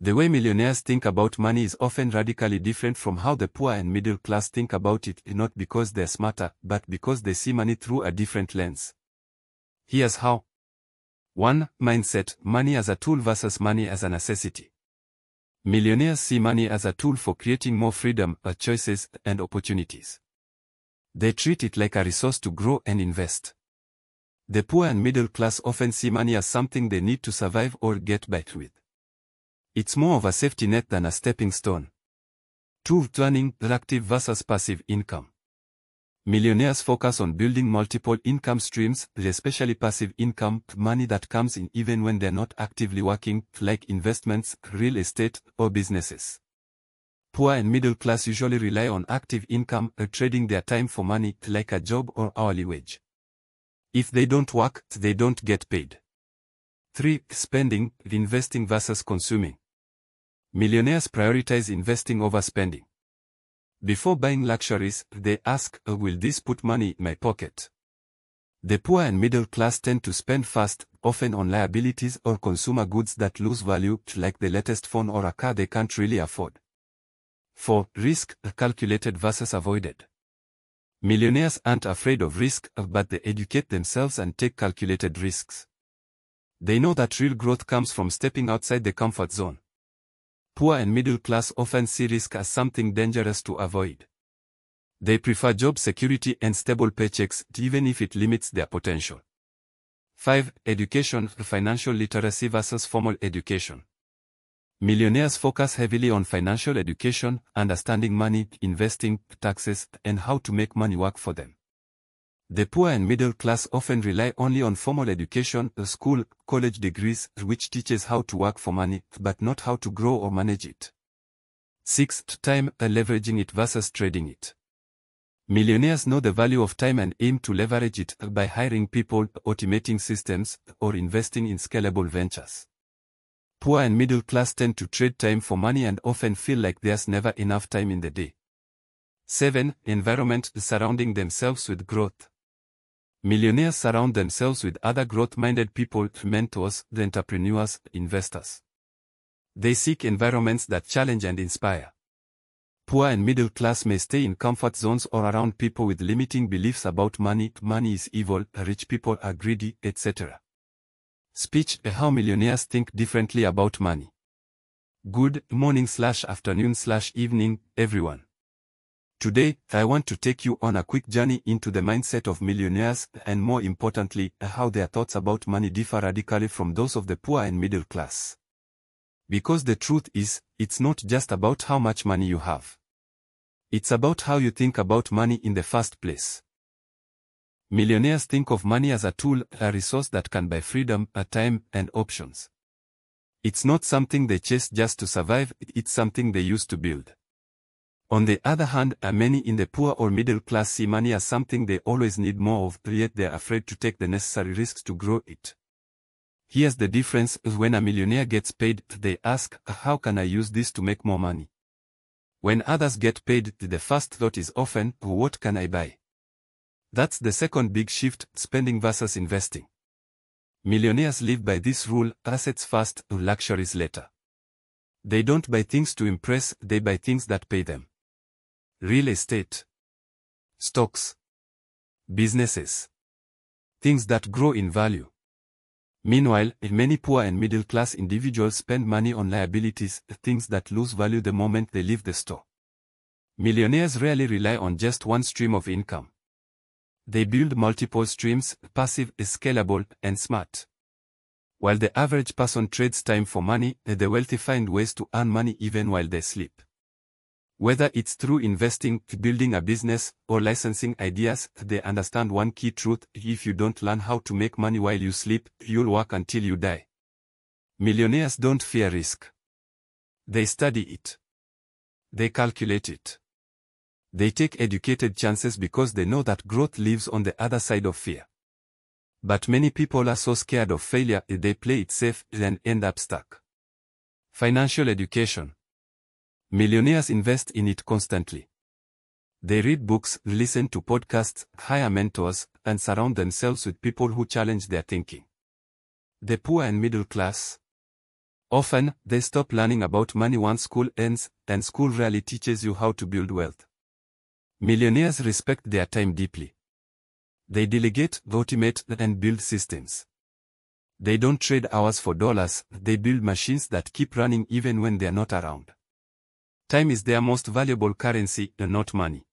The way millionaires think about money is often radically different from how the poor and middle class think about it, not because they're smarter, but because they see money through a different lens. Here's how. 1. Mindset: money as a tool versus money as a necessity. Millionaires see money as a tool for creating more freedom, choices, and opportunities. They treat it like a resource to grow and invest. The poor and middle class often see money as something they need to survive or get by with. It's more of a safety net than a stepping stone. 2. Turning active versus passive income. Millionaires focus on building multiple income streams, especially passive income, money that comes in even when they're not actively working, like investments, real estate, or businesses. Poor and middle class usually rely on active income, trading their time for money, like a job or hourly wage. If they don't work, they don't get paid. 3. Spending, investing versus consuming. Millionaires prioritize investing over spending. Before buying luxuries, they ask, will this put money in my pocket? The poor and middle class tend to spend fast, often on liabilities or consumer goods that lose value, like the latest phone or a car they can't really afford. 4. Risk, calculated versus avoided. Millionaires aren't afraid of risk, but they educate themselves and take calculated risks. They know that real growth comes from stepping outside the comfort zone. Poor and middle class often see risk as something dangerous to avoid. They prefer job security and stable paychecks, even if it limits their potential. 5. Education, financial literacy versus formal education. Millionaires focus heavily on financial education, understanding money, investing, taxes, and how to make money work for them. The poor and middle class often rely only on formal education, school, college degrees, which teaches how to work for money, but not how to grow or manage it. 6. Time, leveraging it versus trading it. Millionaires know the value of time and aim to leverage it by hiring people, automating systems, or investing in scalable ventures. Poor and middle class tend to trade time for money and often feel like there's never enough time in the day. 7. Environment, surrounding themselves with growth. Millionaires surround themselves with other growth-minded people, mentors, entrepreneurs, investors. They seek environments that challenge and inspire. Poor and middle class may stay in comfort zones or around people with limiting beliefs about money is evil, rich people are greedy, etc. Speech: how millionaires think differently about money. Good morning/afternoon/evening, everyone. Today, I want to take you on a quick journey into the mindset of millionaires and, more importantly, how their thoughts about money differ radically from those of the poor and middle class. Because the truth is, it's not just about how much money you have. It's about how you think about money in the first place. Millionaires think of money as a tool, a resource that can buy freedom, time, and options. It's not something they chase just to survive, it's something they use to build. On the other hand, many in the poor or middle class see money as something they always need more of, yet they're afraid to take the necessary risks to grow it. Here's the difference: when a millionaire gets paid, they ask, how can I use this to make more money? When others get paid, the first thought is often, what can I buy? That's the second big shift: spending versus investing. Millionaires live by this rule: assets first, luxuries later. They don't buy things to impress, they buy things that pay them. Real estate, stocks, businesses, things that grow in value. Meanwhile, many poor and middle-class individuals spend money on liabilities, things that lose value the moment they leave the store. Millionaires rarely rely on just one stream of income. They build multiple streams: passive, scalable, and smart. While the average person trades time for money, the wealthy find ways to earn money even while they sleep. Whether it's through investing, building a business, or licensing ideas, they understand one key truth: if you don't learn how to make money while you sleep, you'll work until you die. Millionaires don't fear risk. They study it. They calculate it. They take educated chances because they know that growth lives on the other side of fear. But many people are so scared of failure, they play it safe and end up stuck. Financial education. Millionaires invest in it constantly. They read books, listen to podcasts, hire mentors, and surround themselves with people who challenge their thinking. The poor and middle class. Often, they stop learning about money once school ends, and school rarely teaches you how to build wealth. Millionaires respect their time deeply. They delegate, automate, and build systems. They don't trade hours for dollars, they build machines that keep running even when they're not around. Time is their most valuable currency, not money.